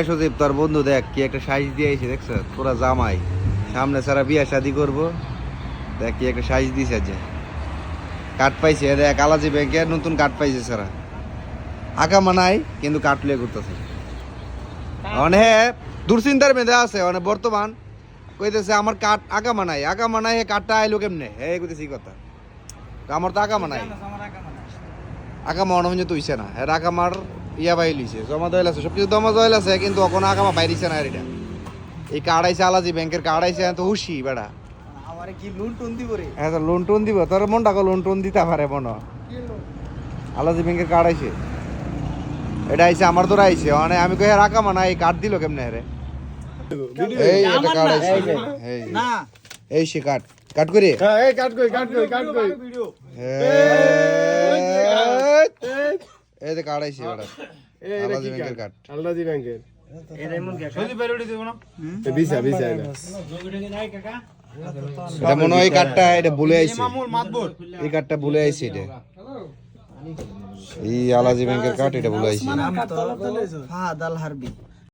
সজীব তোর বন্ধু দেখ কি একটা সাইজ দিয়ে আইছে দেখছ পুরা জামাই সামনে সারা বিয়া শাদি করবো দেখ কি একটা সাইজ দিছে যে কাট পাইছে দেখ আলাজি ব্যাংকের নতুন কাট পাইছে সারা আঁকা মানাই কিন্তু কাটলে করতেছে অনেক দুশ্চিন্তার মেধে আছে অনেক বর্তমান কইতেছে আমার কাট আঁকা মানাই হে কাটটা আইলো কেমনে হে কইতেছি কথা আমার তো আঁকা মানাই আঁকা মনে হচ্ছে তুইছে না হ্যাঁ আঁকা মার ইয়া বাই লিছে জমা দয়াল আছে সবকিছু জমা দয়াল আছে কিন্তু এখন আগামা বাইরেছে না এটা এই কার্ড আইছে আলাজি ব্যাংকের কার্ড আইছে তো হুশি বেড়া আমারে কি লোন টোন দিব রে হ্যাঁ তো লোন টোন দিব তোর মনটা লোন টোন দিতে পারে মনে আলাজি ব্যাংকের কার্ড আইছে এটা আইছে আমার তোরা আইছে মানে আমি কই রাখা মানা এই কার্ড দিল কেমনে রে এই এটা কার্ড আইছে এই না এই সে কার্ড কাট করে হ্যাঁ এই কাট কই ভিডিও এই যে কার্ড আইছে বেড়া আলাজি ব্যাংকের কার্ড আল্লাদি ব্যাংকের এর এমন কি সজি বেরোড়ি দেব না ভিসা এটা এটা মনে হয় এই কার্ডটা এটা ভুলে আইছে মামুল মাতবর এই কার্ডটা ভুলে আইছে এটা এই আলাজি ব্যাংকের কার্ড এটা ভুলে আইছে নাম তো ফাহাদ আল হারবি